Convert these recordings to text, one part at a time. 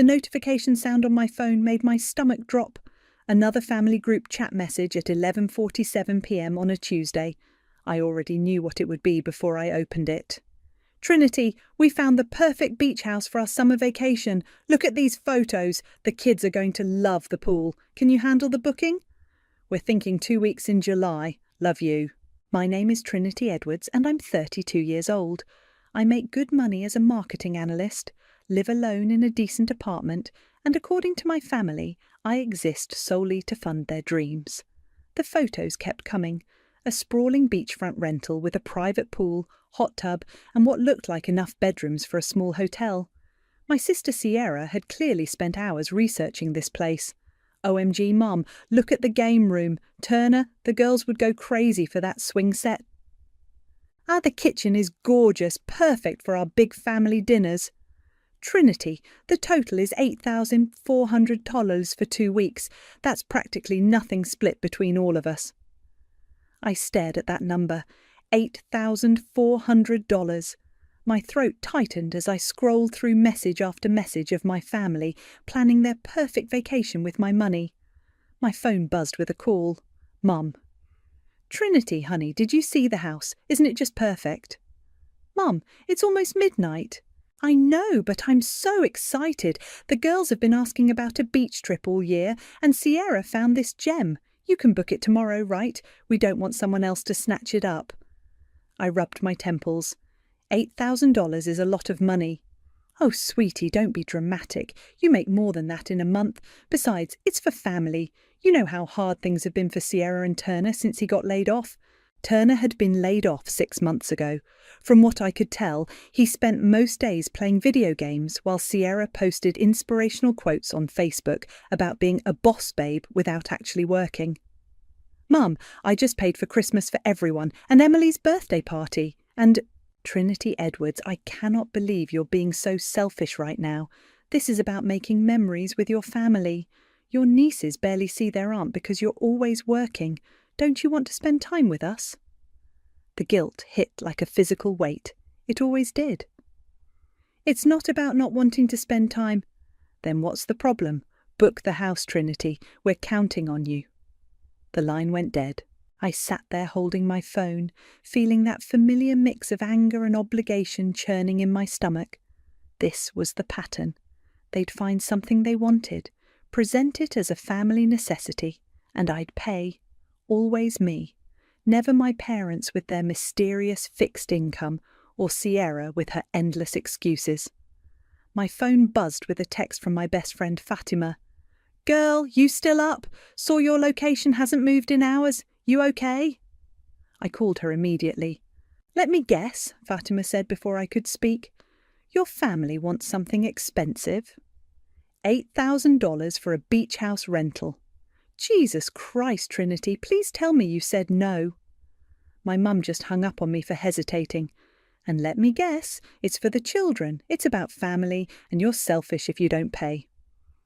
The notification sound on my phone made my stomach drop. Another family group chat message at 11:47 p.m. on a Tuesday. I already knew what it would be before I opened it. Trinity, we found the perfect beach house for our summer vacation. Look at these photos. The kids are going to love the pool. Can you handle the booking? We're thinking 2 weeks in July. Love you. My name is Trinity Edwards and I'm 32 years old. I make good money as a marketing analyst, live alone in a decent apartment, and according to my family, I exist solely to fund their dreams. The photos kept coming. A sprawling beachfront rental with a private pool, hot tub, and what looked like enough bedrooms for a small hotel. My sister Sierra had clearly spent hours researching this place. OMG, Mum, look at the game room. Turner, the girls would go crazy for that swing set. The kitchen is gorgeous, perfect for our big family dinners. Trinity, the total is $8,400 for 2 weeks. That's practically nothing split between all of us. I stared at that number, $8,400. My throat tightened as I scrolled through message after message of my family, planning their perfect vacation with my money. My phone buzzed with a call. Mum. Trinity, honey, did you see the house? Isn't it just perfect? Mum, it's almost midnight. I know, but I'm so excited. The girls have been asking about a beach trip all year, and Sierra found this gem. You can book it tomorrow, right? We don't want someone else to snatch it up. I rubbed my temples. $8,000 is a lot of money. Oh, sweetie, don't be dramatic. You make more than that in a month. Besides, it's for family. You know how hard things have been for Sierra and Turner since he got laid off. Turner had been laid off 6 months ago. From what I could tell, he spent most days playing video games while Sierra posted inspirational quotes on Facebook about being a boss babe without actually working. Mum, I just paid for Christmas for everyone and Emily's birthday party. And Trinity Edwards, I cannot believe you're being so selfish right now. This is about making memories with your family. Your nieces barely see their aunt because you're always working. Don't you want to spend time with us? The guilt hit like a physical weight. It always did. It's not about not wanting to spend time. Then what's the problem? Book the house, Trinity. We're counting on you. The line went dead. I sat there holding my phone, feeling that familiar mix of anger and obligation churning in my stomach. This was the pattern. They'd find something they wanted, present it as a family necessity, and I'd pay. Always me. Never my parents with their mysterious fixed income, or Sierra with her endless excuses. My phone buzzed with a text from my best friend Fatima. Girl, you still up? Saw your location hasn't moved in hours. You okay? I called her immediately. Let me guess, Fatima said before I could speak. Your family wants something expensive? $8,000 for a beach house rental. Jesus Christ, Trinity, please tell me you said no. My mum just hung up on me for hesitating. And let me guess, it's for the children. It's about family, and you're selfish if you don't pay.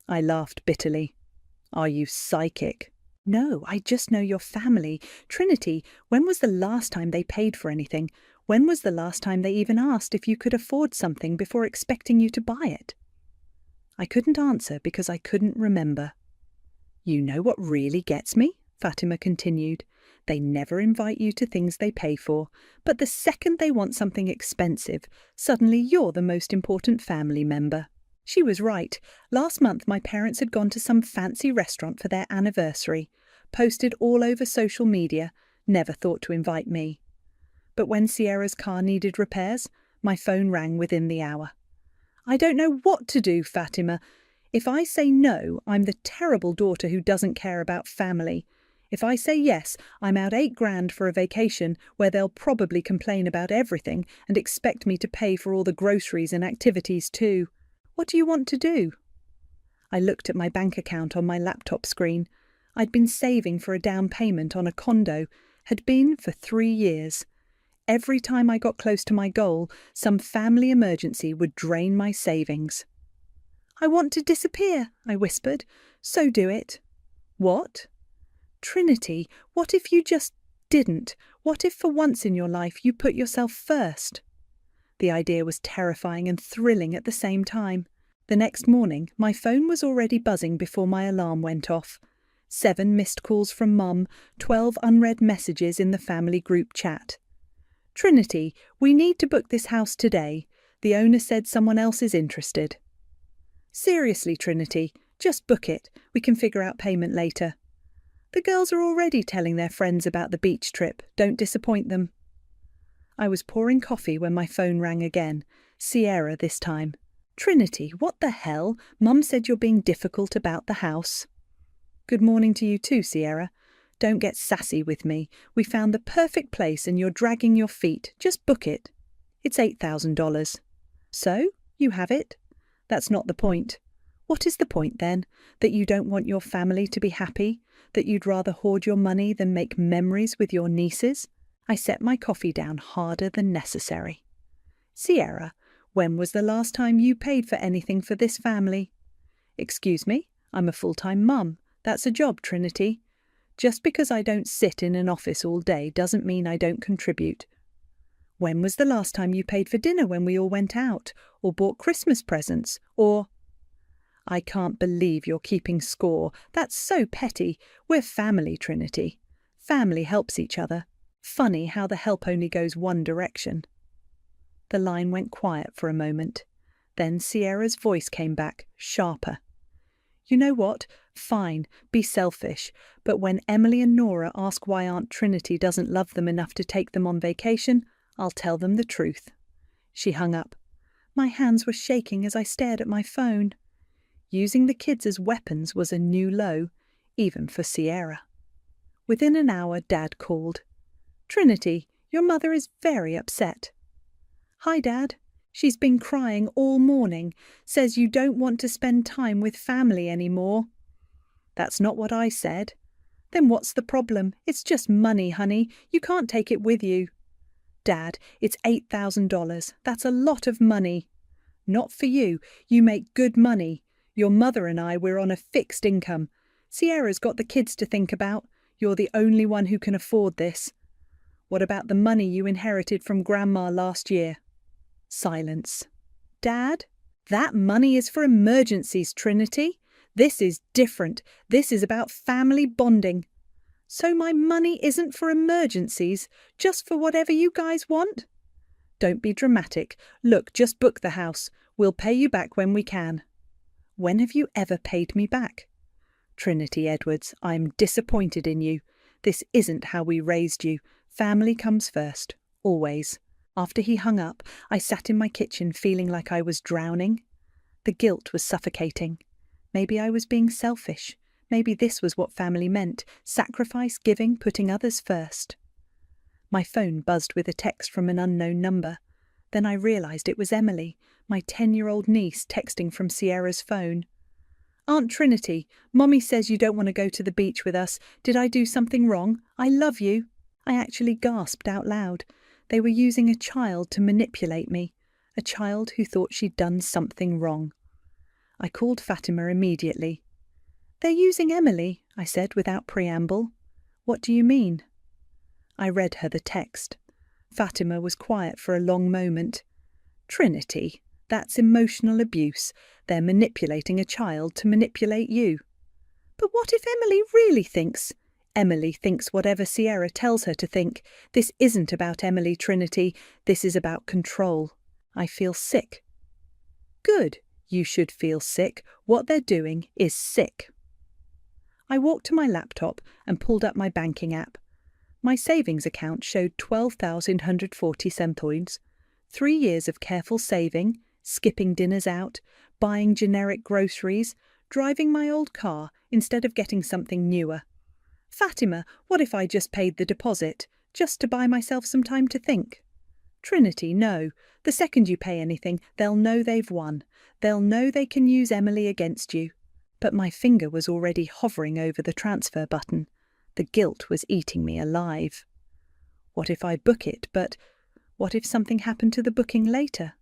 I laughed bitterly. Are you psychic? No, I just know your family. Trinity, when was the last time they paid for anything? When was the last time they even asked if you could afford something before expecting you to buy it? I couldn't answer because I couldn't remember. You know what really gets me? Fatima continued. They never invite you to things they pay for, but the second they want something expensive, suddenly you're the most important family member. She was right. Last month my parents had gone to some fancy restaurant for their anniversary, posted all over social media, never thought to invite me. But when Sierra's car needed repairs, my phone rang within the hour. I don't know what to do, Fatima. If I say no, I'm the terrible daughter who doesn't care about family. If I say yes, I'm out $8,000 for a vacation where they'll probably complain about everything and expect me to pay for all the groceries and activities too. What do you want to do? I looked at my bank account on my laptop screen. I'd been saving for a down payment on a condo, had been for 3 years. Every time I got close to my goal, some family emergency would drain my savings. I want to disappear, I whispered. So do it. What? Trinity, what if you just didn't? What if for once in your life you put yourself first? The idea was terrifying and thrilling at the same time. The next morning, my phone was already buzzing before my alarm went off. 7 missed calls from Mum, 12 unread messages in the family group chat. Trinity, we need to book this house today. The owner said someone else is interested. Seriously, Trinity, just book it. We can figure out payment later. The girls are already telling their friends about the beach trip. Don't disappoint them. I was pouring coffee when my phone rang again. Sierra this time. Trinity, what the hell? Mum said you're being difficult about the house. Good morning to you too, Sierra. Don't get sassy with me. We found the perfect place and you're dragging your feet. Just book it. It's $8,000. So, you have it? That's not the point. What is the point then? That you don't want your family to be happy? That you'd rather hoard your money than make memories with your nieces? I set my coffee down harder than necessary. Sierra, when was the last time you paid for anything for this family? Excuse me, I'm a full-time mum. That's a job, Trinity. Just because I don't sit in an office all day doesn't mean I don't contribute. When was the last time you paid for dinner when we all went out, or bought Christmas presents, or... I can't believe you're keeping score. That's so petty. We're family, Trinity. Family helps each other. Funny how the help only goes one direction. The line went quiet for a moment. Then Sierra's voice came back, sharper. You know what? Fine, be selfish. But when Emily and Nora ask why Aunt Trinity doesn't love them enough to take them on vacation, I'll tell them the truth. She hung up. My hands were shaking as I stared at my phone. Using the kids as weapons was a new low, even for Sierra. Within an hour, Dad called. Trinity, your mother is very upset. Hi, Dad. She's been crying all morning, says you don't want to spend time with family anymore. That's not what I said. Then what's the problem? It's just money, honey. You can't take it with you. Dad, it's $8,000. That's a lot of money. Not for you. You make good money. Your mother and I, we're on a fixed income. Sierra's got the kids to think about. You're the only one who can afford this. What about the money you inherited from Grandma last year? Silence. Dad, that money is for emergencies, Trinity. This is different. This is about family bonding. So my money isn't for emergencies, just for whatever you guys want? Don't be dramatic. Look, just book the house. We'll pay you back when we can. When have you ever paid me back? Trinity Edwards, I'm disappointed in you. This isn't how we raised you. Family comes first, always. After he hung up, I sat in my kitchen feeling like I was drowning. The guilt was suffocating. Maybe I was being selfish. Maybe this was what family meant, sacrifice, giving, putting others first. My phone buzzed with a text from an unknown number. Then I realised it was Emily, my 10-year-old niece, texting from Sierra's phone. Aunt Trinity, Mommy says you don't want to go to the beach with us. Did I do something wrong? I love you. I actually gasped out loud. They were using a child to manipulate me, a child who thought she'd done something wrong. I called Fatima immediately. They're using Emily, I said without preamble. What do you mean? I read her the text. Fatima was quiet for a long moment. Trinity, that's emotional abuse. They're manipulating a child to manipulate you. But what if Emily really thinks? Emily thinks whatever Sierra tells her to think. This isn't about Emily, Trinity. This is about control. I feel sick. Good. You should feel sick. What they're doing is sick. I walked to my laptop and pulled up my banking app. My savings account showed 12,140 centipoints. 3 years of careful saving, skipping dinners out, buying generic groceries, driving my old car instead of getting something newer. Fatima, what if I just paid the deposit, just to buy myself some time to think? Trinity, no. The second you pay anything, they'll know they've won. They'll know they can use Emily against you. But my finger was already hovering over the transfer button. The guilt was eating me alive. What if I book it, but what if something happened to the booking later?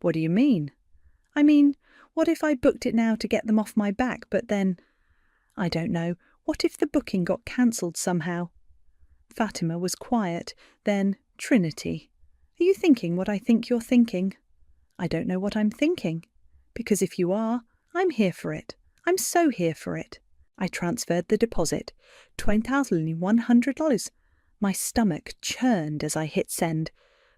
What do you mean? I mean, what if I booked it now to get them off my back, but then, I don't know, what if the booking got cancelled somehow? Fatima was quiet. Then, Trinity, are you thinking what I think you're thinking? I don't know what I'm thinking. Because if you are, I'm here for it. I'm so here for it. I transferred the deposit, $2,100. My stomach churned as I hit send,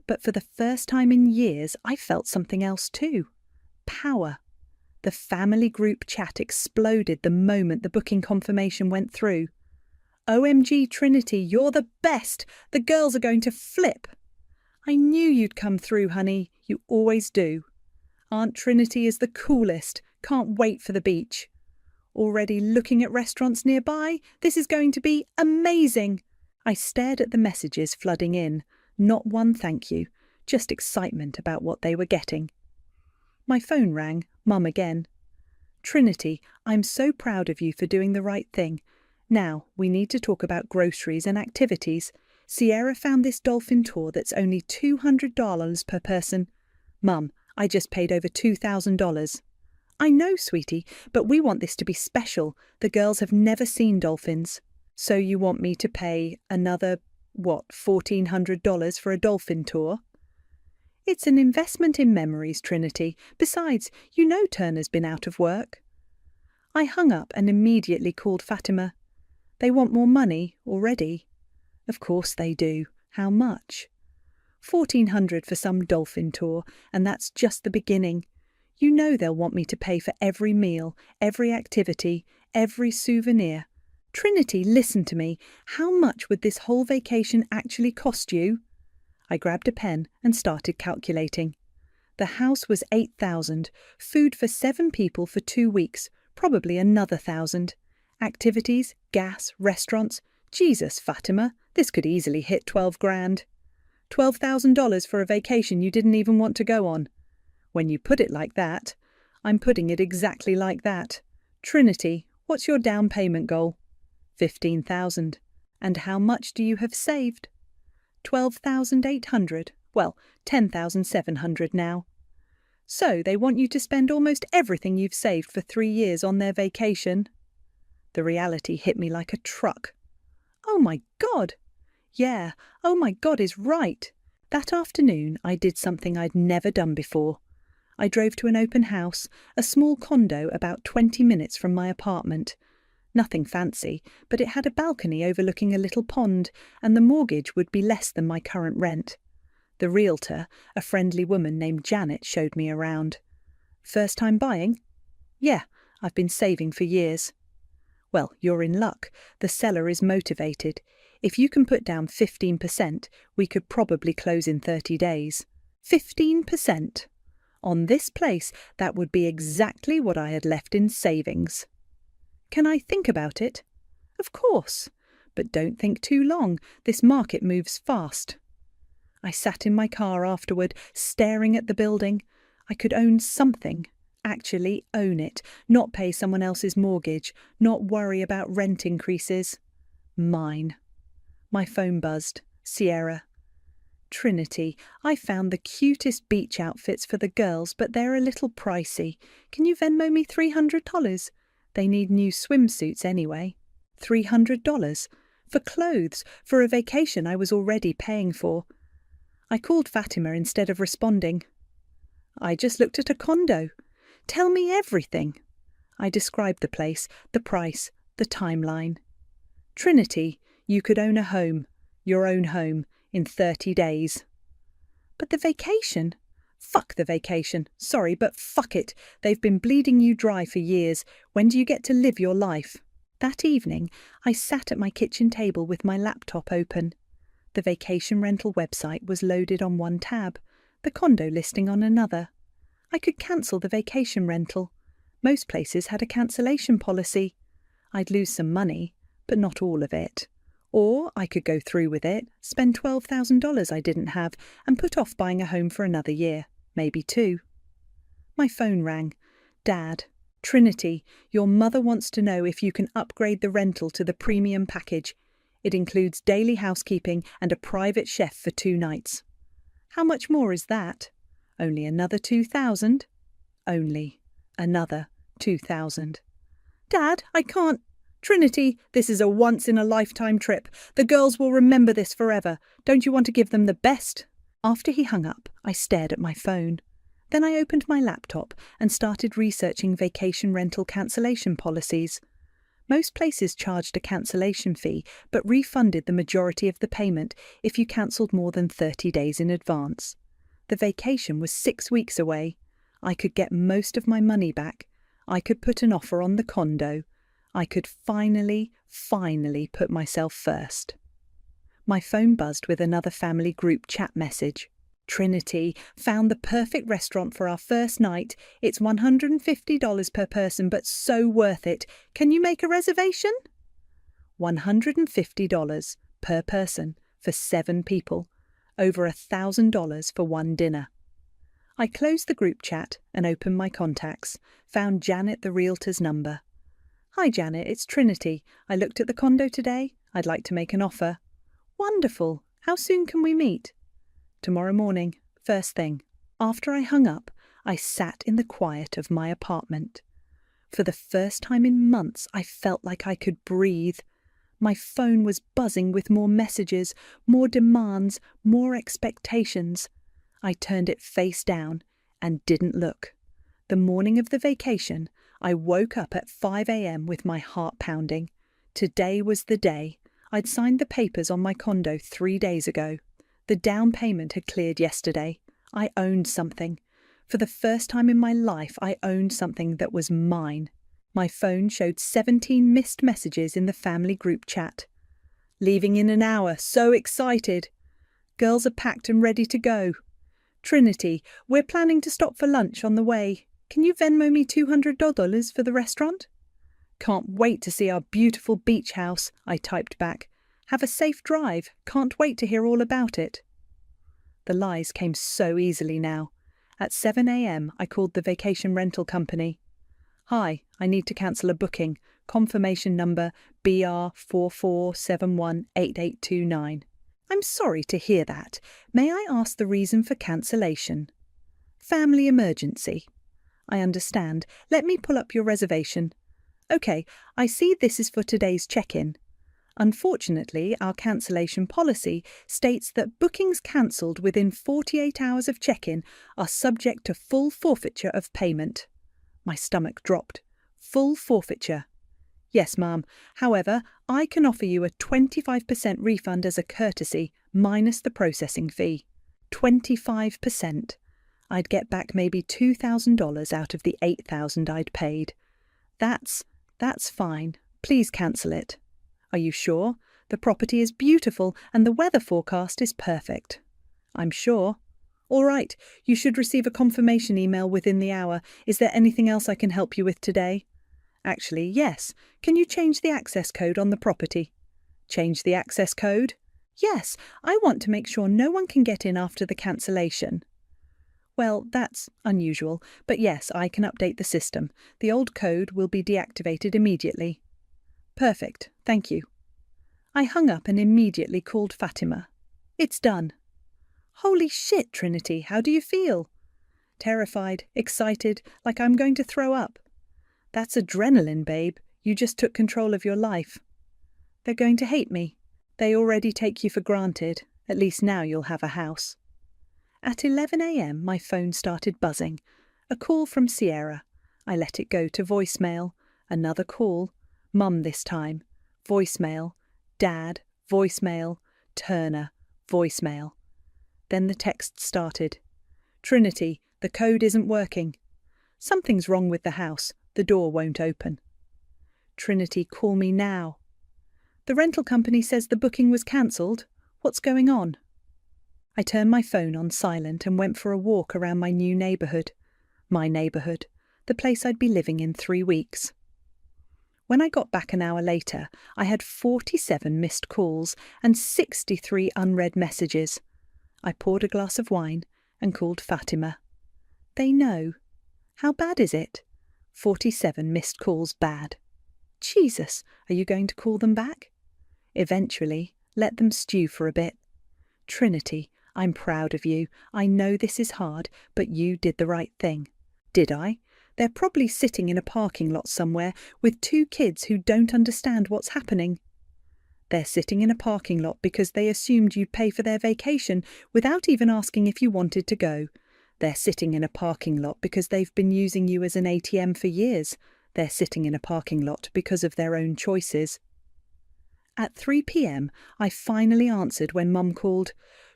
but for the first time in years I felt something else too. Power. The family group chat exploded the moment the booking confirmation went through. OMG Trinity, you're the best! The girls are going to flip! I knew you'd come through, honey. You always do. Aunt Trinity is the coolest. Can't wait for the beach. Already looking at restaurants nearby? This is going to be amazing! I stared at the messages flooding in. Not one thank you. Just excitement about what they were getting. My phone rang. Mum again. Trinity, I'm so proud of you for doing the right thing. Now, we need to talk about groceries and activities. Sierra found this dolphin tour that's only $200 per person. Mum, I just paid over $2,000. I know, sweetie, but we want this to be special. The girls have never seen dolphins. So you want me to pay another, $1,400 for a dolphin tour? It's an investment in memories, Trinity. Besides, you know Turner's been out of work. I hung up and immediately called Fatima. They want more money already. Of course they do. How much? $1,400 for some dolphin tour, and that's just the beginning. You know they'll want me to pay for every meal, every activity, every souvenir. Trinity, listen to me. How much would this whole vacation actually cost you? I grabbed a pen and started calculating. The house was $8,000, food for 7 people for 2 weeks, probably another $1,000. Activities, gas, restaurants. Jesus, Fatima, this could easily hit $12,000. $12,000 for a vacation you didn't even want to go on. When you put it like that, I'm putting it exactly like that. Trinity, what's your down payment goal? $15,000. And how much do you have saved? $12,800. Well, $10,700 now. So they want you to spend almost everything you've saved for 3 years on their vacation. The reality hit me like a truck. Oh my God! Yeah, oh my God is right. That afternoon I did something I'd never done before. I drove to an open house, a small condo about 20 minutes from my apartment. Nothing fancy, but it had a balcony overlooking a little pond, and the mortgage would be less than my current rent. The realtor, a friendly woman named Janet, showed me around. First time buying? Yeah, I've been saving for years. Well, you're in luck. The seller is motivated. If you can put down 15%, we could probably close in 30 days. 15%! On this place, that would be exactly what I had left in savings. Can I think about it? Of course. But don't think too long. This market moves fast. I sat in my car afterward, staring at the building. I could own something. Actually own it. Not pay someone else's mortgage. Not worry about rent increases. Mine. My phone buzzed. Sierra. Trinity, I found the cutest beach outfits for the girls, but they're a little pricey. Can you Venmo me $300? They need new swimsuits anyway. $300? For clothes, for a vacation I was already paying for. I called Fatima instead of responding. I just looked at a condo. Tell me everything. I described the place, the price, the timeline. Trinity, you could own a home, your own home, in 30 days. But the vacation? Fuck the vacation. Sorry, but fuck it. They've been bleeding you dry for years. When do you get to live your life? That evening, I sat at my kitchen table with my laptop open. The vacation rental website was loaded on one tab, the condo listing on another. I could cancel the vacation rental. Most places had a cancellation policy. I'd lose some money, but not all of it. Or I could go through with it, spend $12,000 I didn't have, and put off buying a home for another year, maybe 2. My phone rang. Dad, Trinity, your mother wants to know if you can upgrade the rental to the premium package. It includes daily housekeeping and a private chef for 2 nights. How much more is that? Only another $2,000? Only another $2,000. Dad, I can't. Trinity, this is a once-in-a-lifetime trip. The girls will remember this forever. Don't you want to give them the best? After he hung up, I stared at my phone. Then I opened my laptop and started researching vacation rental cancellation policies. Most places charged a cancellation fee but refunded the majority of the payment if you cancelled more than 30 days in advance. The vacation was 6 weeks away. I could get most of my money back. I could put an offer on the condo. I could finally put myself first. My phone buzzed with another family group chat message. Trinity, found the perfect restaurant for our first night. It's $150 per person, but so worth it. Can you make a reservation? $150 per person for 7 people. Over $1,000 for one dinner. I closed the group chat and opened my contacts. Found Janet, the realtor's number. Hi Janet, it's Trinity. I looked at the condo today. I'd like to make an offer. Wonderful. How soon can we meet? Tomorrow morning, first thing. After I hung up, I sat in the quiet of my apartment. For the first time in months, I felt like I could breathe. My phone was buzzing with more messages, more demands, more expectations. I turned it face down and didn't look. The morning of the vacation, I woke up at 5 a.m. with my heart pounding. Today was the day. I'd signed the papers on my condo 3 days ago. The down payment had cleared yesterday. I owned something. For the first time in my life, I owned something that was mine. My phone showed 17 missed messages in the family group chat. Leaving in an hour, so excited. Girls are packed and ready to go. Trinity, we're planning to stop for lunch on the way. Can you Venmo me $200 for the restaurant? Can't wait to see our beautiful beach house, I typed back. Have a safe drive. Can't wait to hear all about it. The lies came so easily now. At 7 a.m, I called the vacation rental company. Hi, I need to cancel a booking. Confirmation number BR44718829. I'm sorry to hear that. May I ask the reason for cancellation? Family emergency. I understand. Let me pull up your reservation. Okay, I see this is for today's check-in. Unfortunately, our cancellation policy states that bookings cancelled within 48 hours of check-in are subject to full forfeiture of payment. My stomach dropped. Full forfeiture. Yes, ma'am. However, I can offer you a 25% refund as a courtesy, minus the processing fee. 25%. I'd get back maybe $2,000 out of the $8,000 I'd paid. That's fine. Please cancel it. Are you sure? The property is beautiful and the weather forecast is perfect. I'm sure. All right, you should receive a confirmation email within the hour. Is there anything else I can help you with today? Actually, yes. Can you change the access code on the property? Change the access code? Yes, I want to make sure no one can get in after the cancellation. Well, that's unusual, but yes, I can update the system. The old code will be deactivated immediately. Perfect, thank you. I hung up and immediately called Fatima. It's done. Holy shit, Trinity, how do you feel? Terrified, excited, like I'm going to throw up. That's adrenaline, babe. You just took control of your life. They're going to hate me. They already take you for granted. At least now you'll have a house. At 11 a.m, my phone started buzzing. A call from Sierra. I let it go to voicemail. Another call. Mum this time. Voicemail. Dad. Voicemail. Turner. Voicemail. Then the text started. Trinity, the code isn't working. Something's wrong with the house. The door won't open. Trinity, call me now. The rental company says the booking was cancelled. What's going on? I turned my phone on silent and went for a walk around my new neighbourhood. My neighbourhood. The place I'd be living in 3 weeks. When I got back an hour later, I had 47 missed calls and 63 unread messages. I poured a glass of wine and called Fatima. They know. How bad is it? 47 missed calls bad. Jesus, are you going to call them back? Eventually, let them stew for a bit. Trinity, I'm proud of you. I know this is hard, but you did the right thing. Did I? They're probably sitting in a parking lot somewhere with 2 kids who don't understand what's happening. They're sitting in a parking lot because they assumed you'd pay for their vacation without even asking if you wanted to go. They're sitting in a parking lot because they've been using you as an ATM for years. They're sitting in a parking lot because of their own choices. At 3 p.m, I finally answered when Mum called.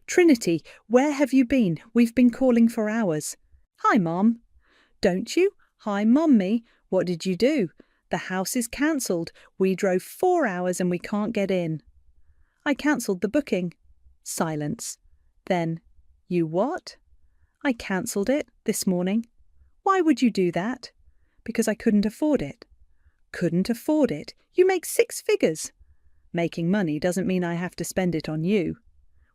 "Trinity, where have you been? We've been calling for hours." "Hi, Mum." "Don't you? Hi, Mummy. What did you do?" "The house is cancelled. We drove 4 hours and we can't get in." "I cancelled the booking." Silence. Then, "You what?" "I cancelled it this morning." "Why would you do that?" "Because I couldn't afford it." "Couldn't afford it? You make 6 figures." "Making money doesn't mean I have to spend it on you."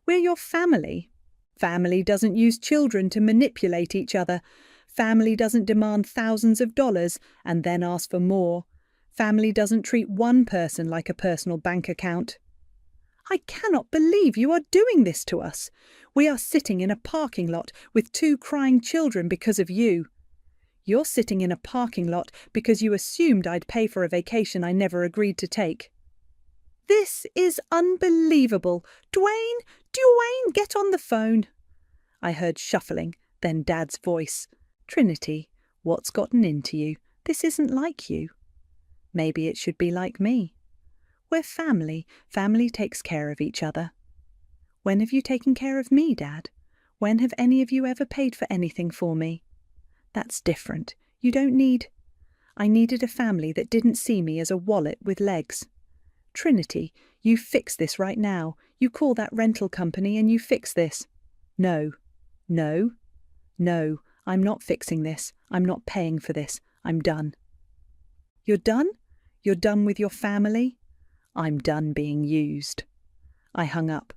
"We're your family." "Family doesn't use children to manipulate each other. Family doesn't demand thousands of dollars and then ask for more. Family doesn't treat one person like a personal bank account." "I cannot believe you are doing this to us. We are sitting in a parking lot with 2 crying children because of you." "You're sitting in a parking lot because you assumed I'd pay for a vacation I never agreed to take." "This is unbelievable. Dwayne, get on the phone." I heard shuffling, then Dad's voice. "Trinity, what's gotten into you? This isn't like you." "Maybe it should be like me." "We're family. Family takes care of each other." "When have you taken care of me, Dad? When have any of you ever paid for anything for me?" "That's different. You don't need—" "I needed a family that didn't see me as a wallet with legs." "Trinity, you fix this right now. You call that rental company and you fix this." "No. No. No. I'm not fixing this. I'm not paying for this. I'm done." "You're done? You're done with your family?" "I'm done being used." I hung up.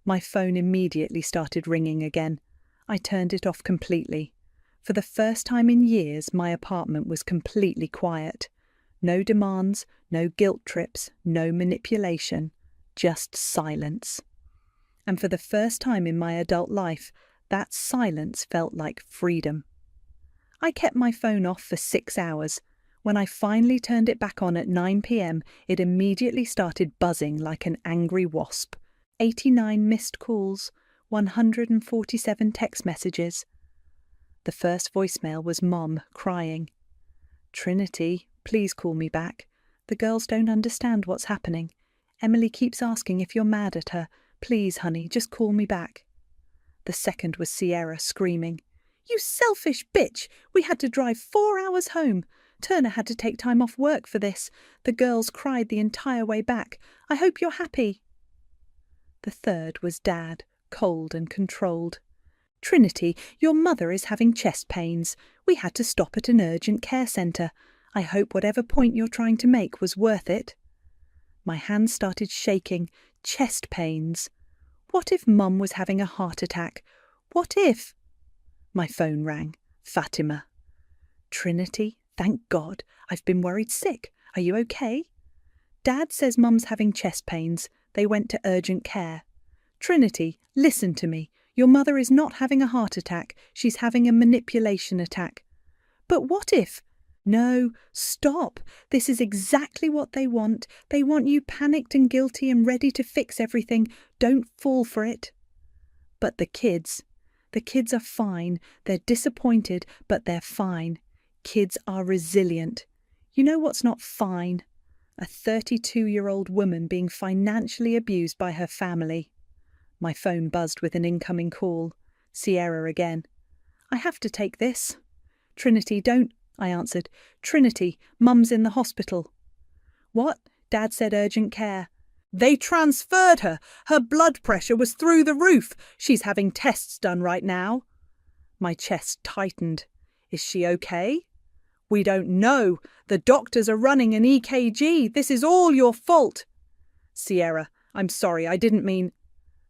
My phone immediately started ringing again. I turned it off completely. For the first time in years, my apartment was completely quiet. No demands, no guilt trips, no manipulation, just silence. And for the first time in my adult life, that silence felt like freedom. I kept my phone off for 6 hours. When I finally turned it back on at 9 p.m, it immediately started buzzing like an angry wasp. 89 missed calls, 147 text messages. The first voicemail was Mom crying. "Trinity, please call me back. The girls don't understand what's happening. Emily keeps asking if you're mad at her. Please, honey, just call me back." The second was Sierra screaming. "You selfish bitch! We had to drive 4 hours home. Turner had to take time off work for this. The girls cried the entire way back. I hope you're happy." The third was Dad, cold and controlled. "Trinity, your mother is having chest pains. We had to stop at an urgent care centre. I hope whatever point you're trying to make was worth it." My hands started shaking. Chest pains. What if Mum was having a heart attack? What if— My phone rang. Fatima. "Trinity, thank God. I've been worried sick. Are you okay?" "Dad says Mum's having chest pains. They went to urgent care." "Trinity, listen to me. Your mother is not having a heart attack. She's having a manipulation attack." "But what if—" "No, stop. This is exactly what they want. They want you panicked and guilty and ready to fix everything. Don't fall for it." "But the kids are fine. They're disappointed, but they're fine. Kids are resilient. You know what's not fine? A 32-year-old woman being financially abused by her family." My phone buzzed with an incoming call. Sierra again. "I have to take this." "Trinity, don't—" I answered. "Trinity, Mum's in the hospital." "What?" Dad said urgent care. "They transferred her. Her blood pressure was through the roof. She's having tests done right now." My chest tightened. "Is she okay?" "We don't know. The doctors are running an EKG. This is all your fault." "Sierra, I'm sorry. I didn't mean—"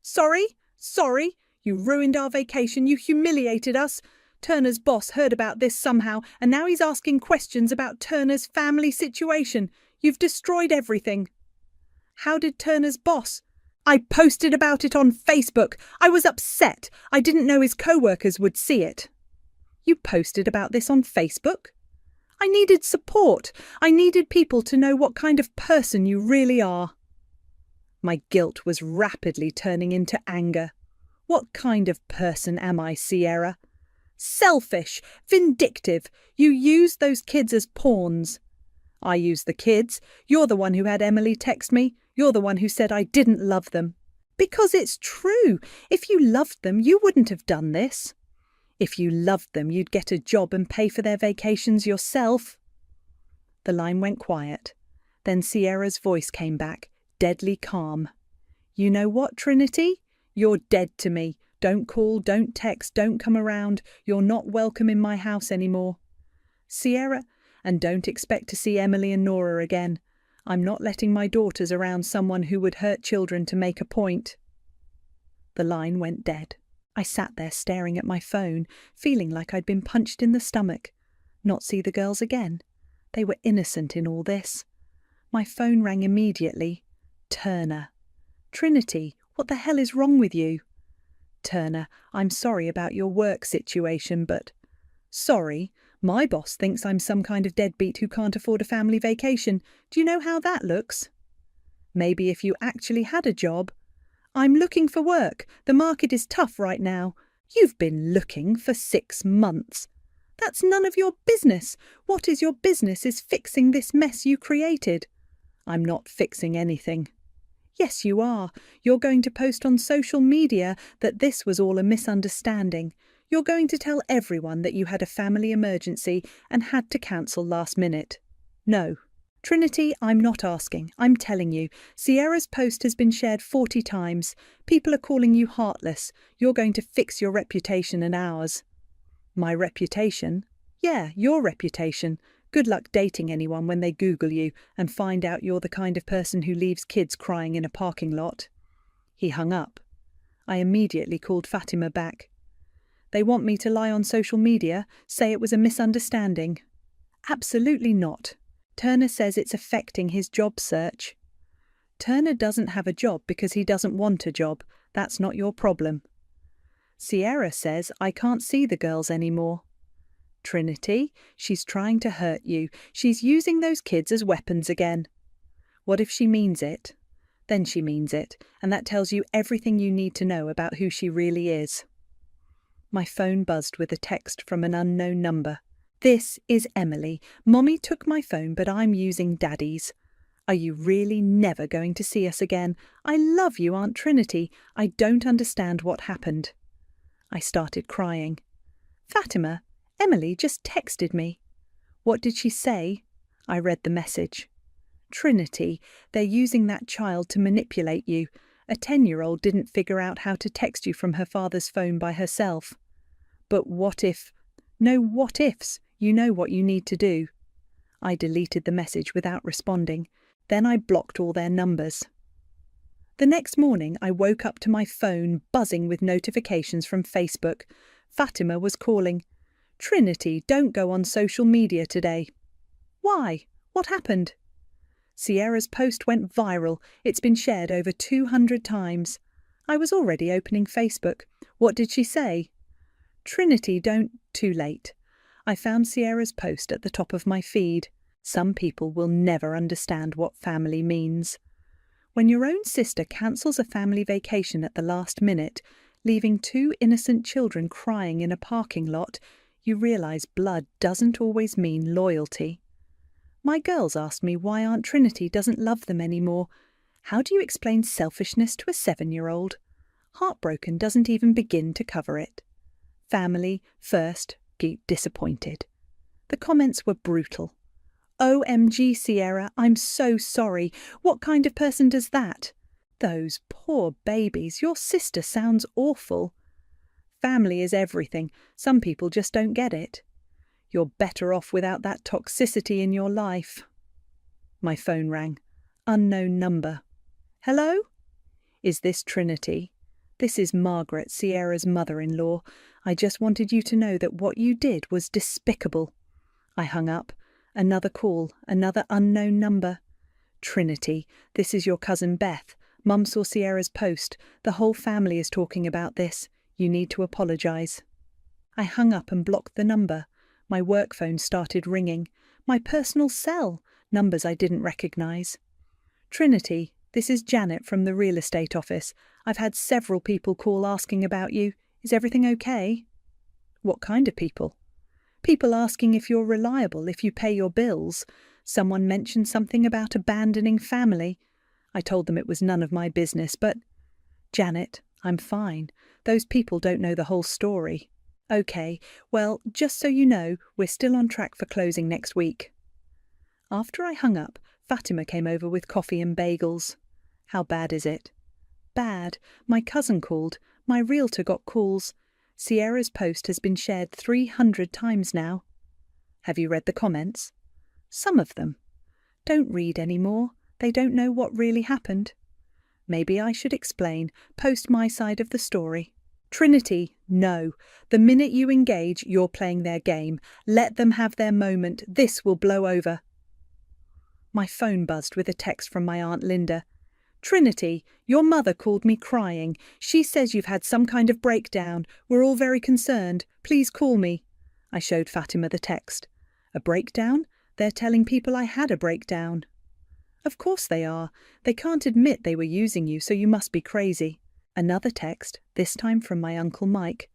"Sorry? Sorry? You ruined our vacation. You humiliated us. Turner's boss heard about this somehow, and now he's asking questions about Turner's family situation. You've destroyed everything." "How did Turner's boss—" "I posted about it on Facebook. I was upset. I didn't know his co-workers would see it." "You posted about this on Facebook?" "I needed support. I needed people to know what kind of person you really are." My guilt was rapidly turning into anger. What kind of person am I, Sierra? Selfish, vindictive. You used those kids as pawns. I used the kids. You're the one who had Emily text me. You're the one who said I didn't love them. Because it's true. If you loved them, you wouldn't have done this. If you loved them, you'd get a job and pay for their vacations yourself. The line went quiet. Then Sierra's voice came back, deadly calm. You know what, Trinity? You're dead to me. Don't call, don't text, don't come around. You're not welcome in my house anymore. Sierra, and don't expect to see Emily and Nora again. I'm not letting my daughters around someone who would hurt children to make a point. The line went dead. I sat there staring at my phone, feeling like I'd been punched in the stomach. Not see the girls again. They were innocent in all this. My phone rang immediately. Turner. Trinity, what the hell is wrong with you? Turner, I'm sorry about your work situation, but... Sorry? My boss thinks I'm some kind of deadbeat who can't afford a family vacation. Do you know how that looks? Maybe if you actually had a job. I'm looking for work. The market is tough right now. You've been looking for 6 months. That's none of your business. What is your business is fixing this mess you created. I'm not fixing anything. Yes, you are. You're going to post on social media that this was all a misunderstanding. You're going to tell everyone that you had a family emergency and had to cancel last minute. No. Trinity, I'm not asking. I'm telling you. Sierra's post has been shared 40 times. People are calling you heartless. You're going to fix your reputation and ours. My reputation? Yeah, your reputation. Good luck dating anyone when they Google you and find out you're the kind of person who leaves kids crying in a parking lot. He hung up. I immediately called Fatima back. They want me to lie on social media, say it was a misunderstanding. Absolutely not. Turner says it's affecting his job search. Turner doesn't have a job because he doesn't want a job. That's not your problem. Sierra says I can't see the girls anymore. Trinity, she's trying to hurt you. She's using those kids as weapons again. What if she means it? Then she means it, and that tells you everything you need to know about who she really is. My phone buzzed with a text from an unknown number. This is Emily. Mommy took my phone, but I'm using Daddy's. Are you really never going to see us again? I love you, Aunt Trinity. I don't understand what happened. I started crying. Fatima, Emily just texted me. What did she say? I read the message. Trinity, they're using that child to manipulate you. A 10-year-old didn't figure out how to text you from her father's phone by herself. But what if... No what ifs. You know what you need to do. I deleted the message without responding. Then I blocked all their numbers. The next morning I woke up to my phone buzzing with notifications from Facebook. Fatima was calling. Trinity, don't go on social media today. Why? What happened? Sierra's post went viral. It's been shared over 200 times. I was already opening Facebook. What did she say? Trinity, don't... Too late. I found Sierra's post at the top of my feed. Some people will never understand what family means. When your own sister cancels a family vacation at the last minute, leaving 2 innocent children crying in a parking lot, you realise blood doesn't always mean loyalty. My girls asked me why Aunt Trinity doesn't love them anymore. How do you explain selfishness to a 7-year-old? Heartbroken doesn't even begin to cover it. Family first, disappointed. The comments were brutal. OMG, Sierra, I'm so sorry. What kind of person does that? Those poor babies, your sister sounds awful. Family is everything. Some people just don't get it. You're better off without that toxicity in your life. My phone rang. Unknown number. Hello? Is this Trinity? This is Margaret, Sierra's mother-in-law. I just wanted you to know that what you did was despicable. I hung up. Another call, another unknown number. Trinity, this is your cousin Beth. Mum saw Sierra's post. The whole family is talking about this. You need to apologise. I hung up and blocked the number. My work phone started ringing. My personal cell. Numbers I didn't recognise. Trinity, this is Janet from the real estate office. I've had several people call asking about you. Is everything okay? What kind of people? People asking if you're reliable, if you pay your bills. Someone mentioned something about abandoning family. I told them it was none of my business, but... Janet, I'm fine. Those people don't know the whole story. Okay, well, just so you know, we're still on track for closing next week. After I hung up, Fatima came over with coffee and bagels. How bad is it? Bad. My cousin called. My realtor got calls. Sierra's post has been shared 300 times now. Have you read the comments? Some of them. Don't read any more. They don't know what really happened. Maybe I should explain, post my side of the story. Trinity, no. The minute you engage, you're playing their game. Let them have their moment. This will blow over. My phone buzzed with a text from my Aunt Linda. Trinity, your mother called me crying. She says you've had some kind of breakdown. We're all very concerned. Please call me. I showed Fatima the text. A breakdown? They're telling people I had a breakdown. Of course they are. They can't admit they were using you, so you must be crazy. Another text, this time from my Uncle Mike.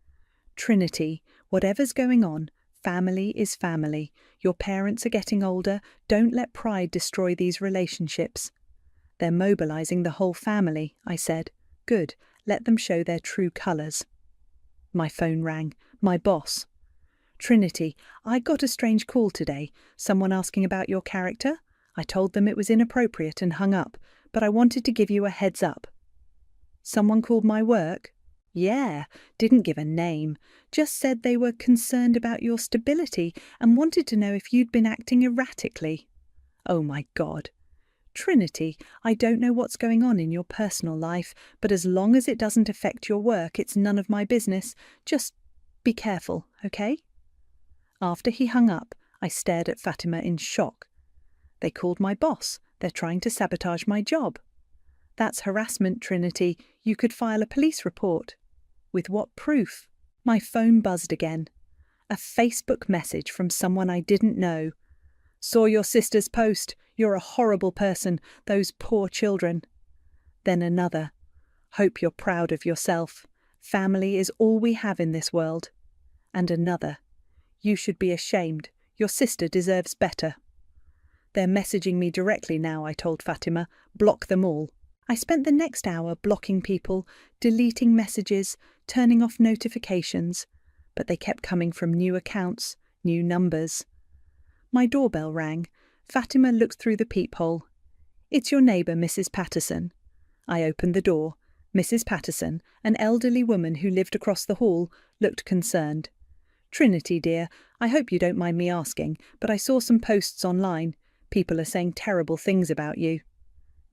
Trinity, whatever's going on, family is family. Your parents are getting older. Don't let pride destroy these relationships. They're mobilizing the whole family, I said. Good, let them show their true colours. My phone rang. My boss. Trinity, I got a strange call today. Someone asking about your character. I told them it was inappropriate and hung up, but I wanted to give you a heads up. Someone called my work? Yeah, didn't give a name. Just said they were concerned about your stability and wanted to know if you'd been acting erratically. Oh my God. Trinity, I don't know what's going on in your personal life, but as long as it doesn't affect your work, it's none of my business. Just be careful, okay? After he hung up, I stared at Fatima in shock. They called my boss. They're trying to sabotage my job. That's harassment, Trinity. You could file a police report. With what proof? My phone buzzed again. A Facebook message from someone I didn't know. Saw your sister's post. You're a horrible person. Those poor children. Then another. Hope you're proud of yourself. Family is all we have in this world. And another. You should be ashamed. Your sister deserves better. They're messaging me directly now, I told Fatima. Block them all. I spent the next hour blocking people, deleting messages, turning off notifications, but they kept coming from new accounts, new numbers. My doorbell rang. Fatima looked through the peephole. It's your neighbour, Mrs. Patterson. I opened the door. Mrs. Patterson, an elderly woman who lived across the hall, looked concerned. Trinity, dear, I hope you don't mind me asking, but I saw some posts online. People are saying terrible things about you.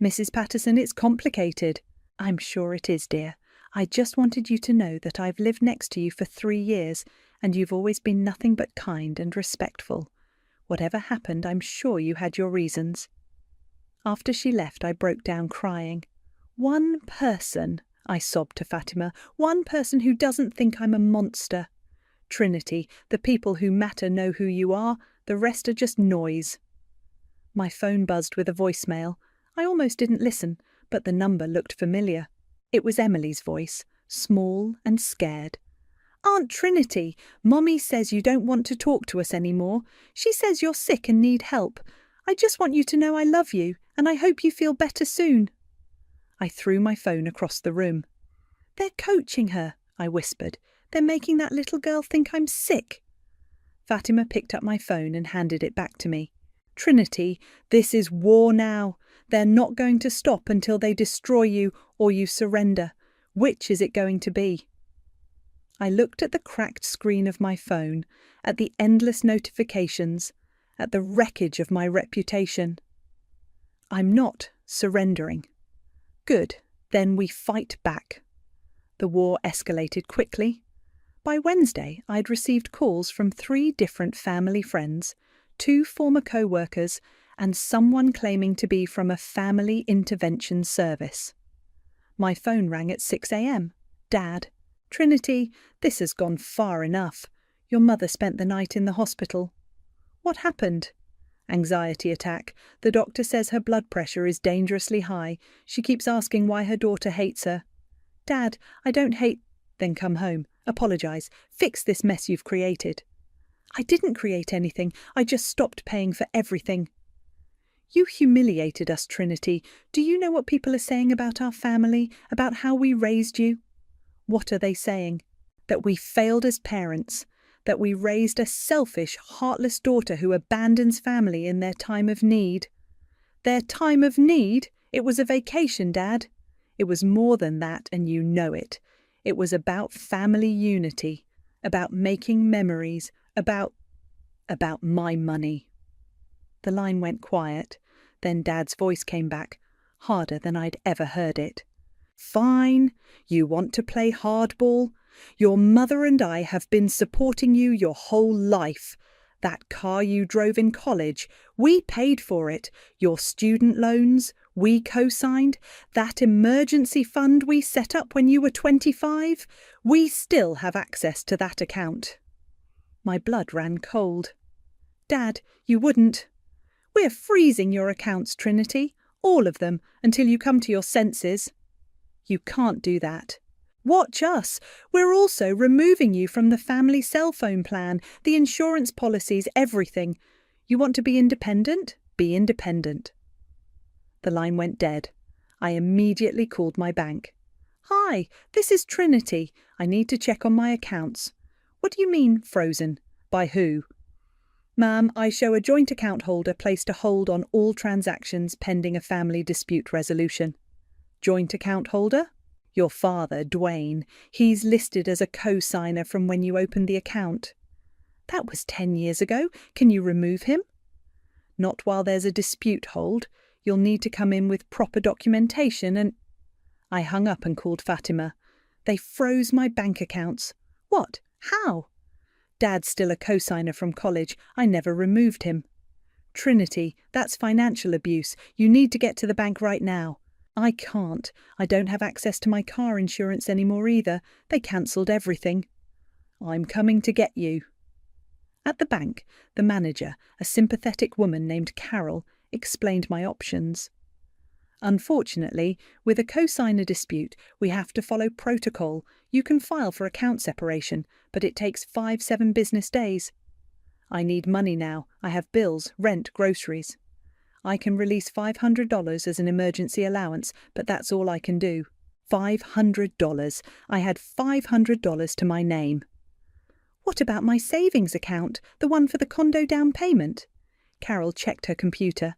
Mrs. Patterson, it's complicated. I'm sure it is, dear. I just wanted you to know that I've lived next to you for 3 years, and you've always been nothing but kind and respectful. Whatever happened, I'm sure you had your reasons. After she left, I broke down crying. One person, I sobbed to Fatima, one person who doesn't think I'm a monster. Trinity, the people who matter know who you are, the rest are just noise. My phone buzzed with a voicemail. I almost didn't listen, but the number looked familiar. It was Emily's voice, small and scared. Aunt Trinity, Mommy says you don't want to talk to us anymore. She says you're sick and need help. I just want you to know I love you, and I hope you feel better soon. I threw my phone across the room. They're coaching her, I whispered. They're making that little girl think I'm sick. Fatima picked up my phone and handed it back to me. Trinity, this is war now. They're not going to stop until they destroy you or you surrender. Which is it going to be? I looked at the cracked screen of my phone, at the endless notifications, at the wreckage of my reputation. I'm not surrendering. Good, then we fight back. The war escalated quickly. By Wednesday, I'd received calls from 3 different family friends, 2 former co-workers, and someone claiming to be from a family intervention service. My phone rang at 6 a.m. Dad, Trinity, this has gone far enough. Your mother spent the night in the hospital. What happened? Anxiety attack. The doctor says her blood pressure is dangerously high. She keeps asking why her daughter hates her. Dad, I don't hate... Then come home. Apologise. Fix this mess you've created. I didn't create anything. I just stopped paying for everything. You humiliated us, Trinity. Do you know what people are saying about our family, about how we raised you? What are they saying? That we failed as parents, that we raised a selfish, heartless daughter who abandons family in their time of need. Their time of need? It was a vacation, Dad. It was more than that, and you know it. It was about family unity, about making memories, about my money. The line went quiet. Then Dad's voice came back, harder than I'd ever heard it. Fine, you want to play hardball? Your mother and I have been supporting you your whole life. That car you drove in college, we paid for it. Your student loans, we co-signed. That emergency fund we set up when you were 25, we still have access to that account. My blood ran cold. Dad, you wouldn't. We're freezing your accounts, Trinity, all of them, until you come to your senses. You can't do that. Watch us. We're also removing you from the family cell phone plan, the insurance policies, everything. You want to be independent? Be independent. The line went dead. I immediately called my bank. Hi, this is Trinity. I need to check on my accounts. What do you mean, frozen? By who? Ma'am, I show a joint account holder placed a hold on all transactions pending a family dispute resolution. Joint account holder? Your father, Dwayne. He's listed as a co-signer from when you opened the account. That was 10 years ago. Can you remove him? Not while there's a dispute hold. You'll need to come in with proper documentation and... I hung up and called Fatima. They froze my bank accounts. What? How? Dad's still a co-signer from college. I never removed him. Trinity, that's financial abuse. You need to get to the bank right now. I can't. I don't have access to my car insurance anymore either. They cancelled everything. I'm coming to get you. At the bank, the manager, a sympathetic woman named Carol, explained my options. Unfortunately, with a co-signer dispute, we have to follow protocol. You can file for account separation, but it takes 5-7 business days. I need money now. I have bills, rent, groceries. I can release $500 as an emergency allowance, but that's all I can do. $500. I had $500 to my name. What about my savings account, the one for the condo down payment? Carol checked her computer.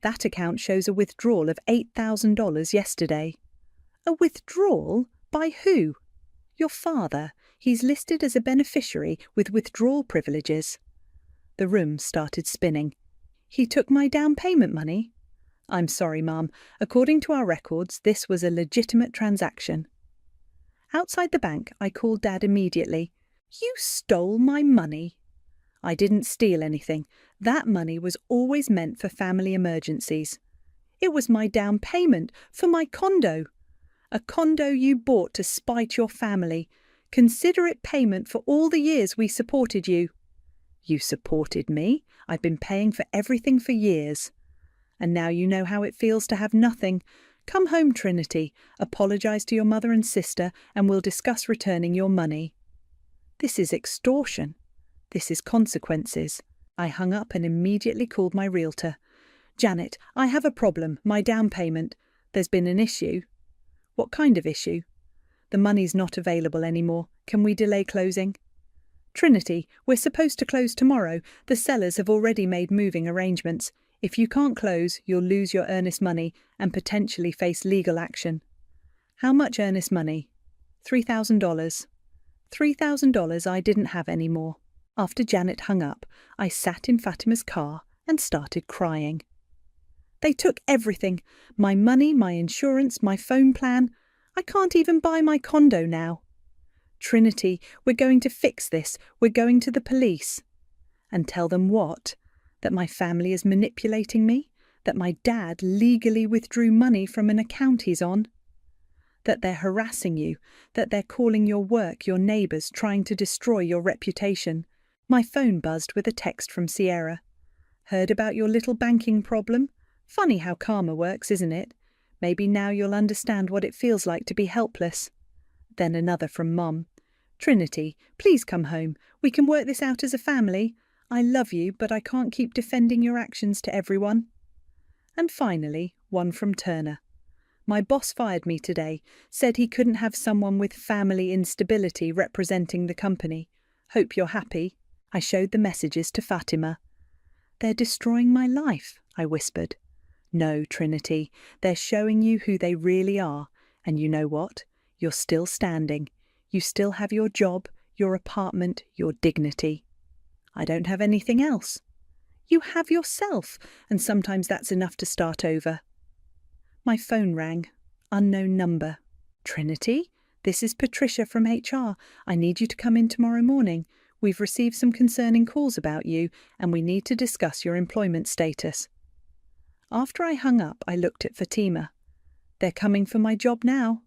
That account shows a withdrawal of $8,000 yesterday. A withdrawal? By who? Your father. He's listed as a beneficiary with withdrawal privileges. The room started spinning. He took my down payment money? I'm sorry, Mum. According to our records, this was a legitimate transaction. Outside the bank, I called Dad immediately. You stole my money. I didn't steal anything. That money was always meant for family emergencies. It was my down payment for my condo. A condo you bought to spite your family. Consider it payment for all the years we supported you. You supported me. I've been paying for everything for years. And now you know how it feels to have nothing. Come home, Trinity. Apologise to your mother and sister, and we'll discuss returning your money. This is extortion. This is consequences. I hung up and immediately called my realtor. Janet, I have a problem. My down payment. There's been an issue. What kind of issue? The money's not available anymore. Can we delay closing? Trinity, we're supposed to close tomorrow. The sellers have already made moving arrangements. If you can't close, you'll lose your earnest money and potentially face legal action. How much earnest money? $3,000. $3,000 I didn't have anymore. After Janet hung up, I sat in Fatima's car and started crying. They took everything. My money, my insurance, my phone plan. I can't even buy my condo now. Trinity, we're going to fix this. We're going to the police. And tell them what? That my family is manipulating me? That my dad legally withdrew money from an account he's on? That they're harassing you? That they're calling your work, your neighbours, trying to destroy your reputation? My phone buzzed with a text from Sierra. Heard about your little banking problem? Funny how karma works, isn't it? Maybe now you'll understand what it feels like to be helpless. Then another from Mum. Trinity, please come home. We can work this out as a family. I love you, but I can't keep defending your actions to everyone. And finally, one from Turner. My boss fired me today, said he couldn't have someone with family instability representing the company. Hope you're happy. I showed the messages to Fatima. They're destroying my life, I whispered. No, Trinity, they're showing you who they really are. And you know what? You're still standing. You still have your job, your apartment, your dignity. I don't have anything else. You have yourself, and sometimes that's enough to start over. My phone rang. Unknown number. Trinity, this is Patricia from HR. I need you to come in tomorrow morning. We've received some concerning calls about you, and we need to discuss your employment status. After I hung up, I looked at Fatima. They're coming for my job now.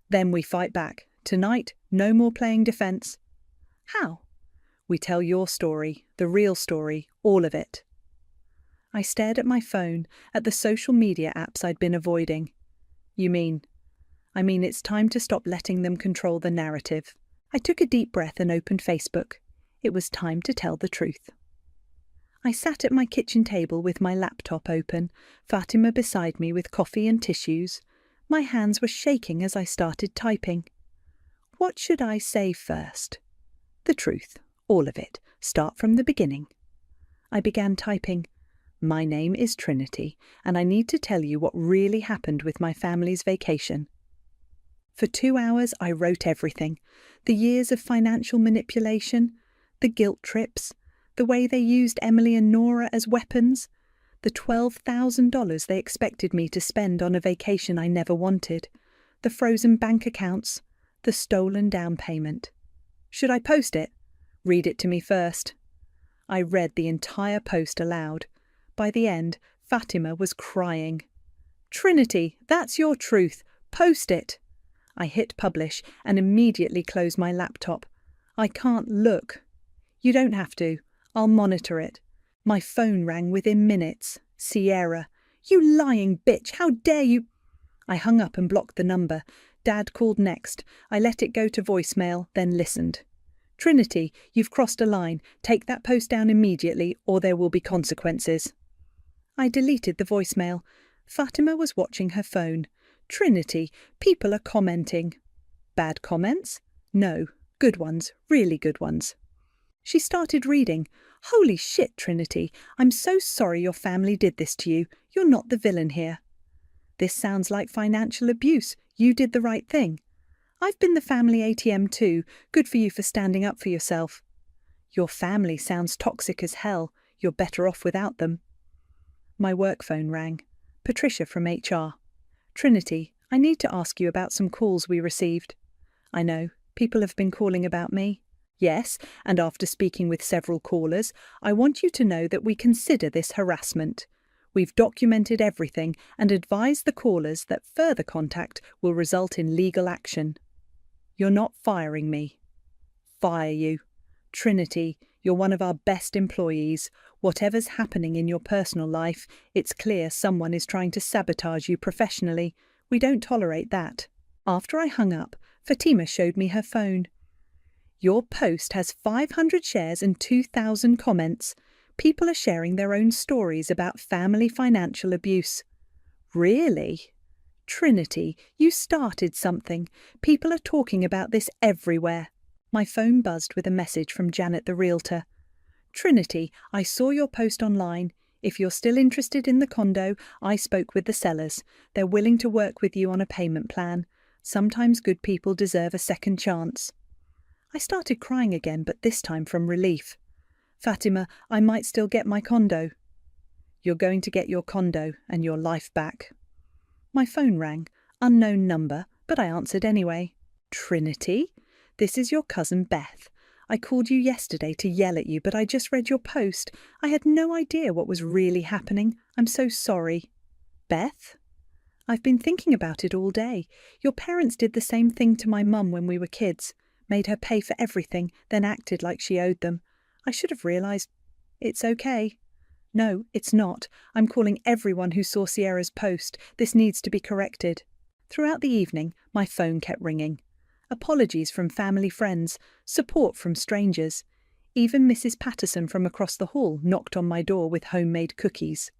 Then we fight back. Tonight, no more playing defence. How? We tell your story, the real story, all of it. I stared at my phone, at the social media apps I'd been avoiding. You mean? I mean it's time to stop letting them control the narrative. I took a deep breath and opened Facebook. It was time to tell the truth. I sat at my kitchen table with my laptop open, Fatima beside me with coffee and tissues. My hands were shaking as I started typing. What should I say first? The truth, all of it, start from the beginning. I began typing. My name is Trinity, and I need to tell you what really happened with my family's vacation. For 2 hours I wrote everything. The years of financial manipulation, the guilt trips, the way they used Emily and Nora as weapons, the $12,000 they expected me to spend on a vacation I never wanted, the frozen bank accounts, the stolen down payment. Should I post it? Read it to me first. I read the entire post aloud. By the end, Fatima was crying. Trinity, that's your truth. Post it. I hit publish and immediately closed my laptop. I can't look. You don't have to. I'll monitor it. My phone rang within minutes. Sierra. You lying bitch, how dare you? I hung up and blocked the number. Dad called next. I let it go to voicemail, then listened. Trinity, you've crossed a line. Take that post down immediately or there will be consequences. I deleted the voicemail. Fatima was watching her phone. Trinity, people are commenting. Bad comments? No, good ones, really good ones. She started reading. Holy shit, Trinity, I'm so sorry your family did this to you. You're not the villain here. This sounds like financial abuse. You did the right thing. I've been the family ATM too. Good for you for standing up for yourself. Your family sounds toxic as hell. You're better off without them. My work phone rang. Patricia from HR. Trinity, I need to ask you about some calls we received. I know, people have been calling about me. Yes, and after speaking with several callers, I want you to know that we consider this harassment. We've documented everything and advised the callers that further contact will result in legal action. You're not firing me. Fire you. Trinity, you're one of our best employees. Whatever's happening in your personal life, it's clear someone is trying to sabotage you professionally. We don't tolerate that. After I hung up, Fatima showed me her phone. Your post has 500 shares and 2,000 comments. People are sharing their own stories about family financial abuse. Really? Trinity, you started something. People are talking about this everywhere. My phone buzzed with a message from Janet the realtor. Trinity, I saw your post online. If you're still interested in the condo, I spoke with the sellers. They're willing to work with you on a payment plan. Sometimes good people deserve a second chance. I started crying again, but this time from relief. Fatima, I might still get my condo. You're going to get your condo and your life back. My phone rang. Unknown number, but I answered anyway. Trinity? This is your cousin Beth. I called you yesterday to yell at you, but I just read your post. I had no idea what was really happening. I'm so sorry. Beth? I've been thinking about it all day. Your parents did the same thing to my mum when we were kids. Made her pay for everything, then acted like she owed them. I should have realised. It's okay. No, it's not. I'm calling everyone who saw Sierra's post. This needs to be corrected. Throughout the evening, my phone kept ringing. Apologies from family friends, support from strangers. Even Mrs. Patterson from across the hall knocked on my door with homemade cookies.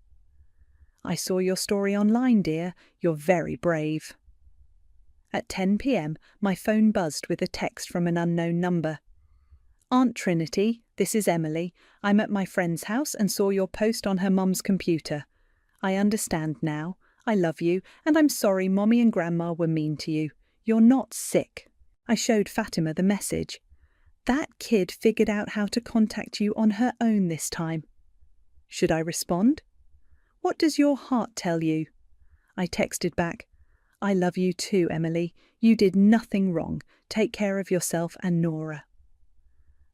I saw your story online, dear. You're very brave. At 10 p.m, my phone buzzed with a text from an unknown number. Aunt Trinity, this is Emily. I'm at my friend's house and saw your post on her mum's computer. I understand now. I love you, and I'm sorry Mommy and Grandma were mean to you. You're not sick. I showed Fatima the message. That kid figured out how to contact you on her own this time. Should I respond? What does your heart tell you? I texted back, I love you too, Emily. You did nothing wrong. Take care of yourself and Nora.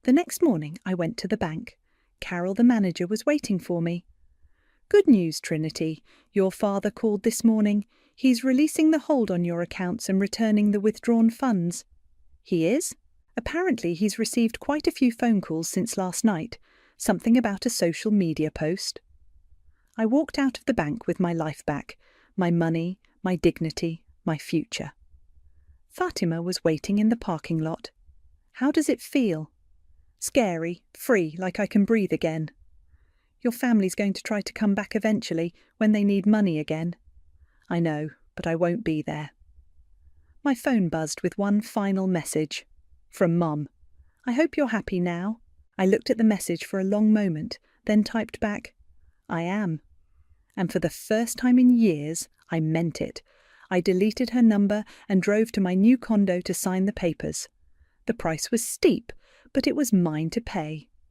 The next morning I went to the bank. Carol, the manager, was waiting for me. Good news, Trinity. Your father called this morning. He's releasing the hold on your accounts and returning the withdrawn funds. He is? Apparently he's received quite a few phone calls since last night. Something about a social media post. I walked out of the bank with my life back. My money, my dignity, my future. Fatima was waiting in the parking lot. How does it feel? Scary, free, like I can breathe again. Your family's going to try to come back eventually, when they need money again. I know, but I won't be there. My phone buzzed with one final message. From Mum. I hope you're happy now. I looked at the message for a long moment, then typed back, I am. And for the first time in years, I meant it. I deleted her number and drove to my new condo to sign the papers. The price was steep, but it was mine to pay.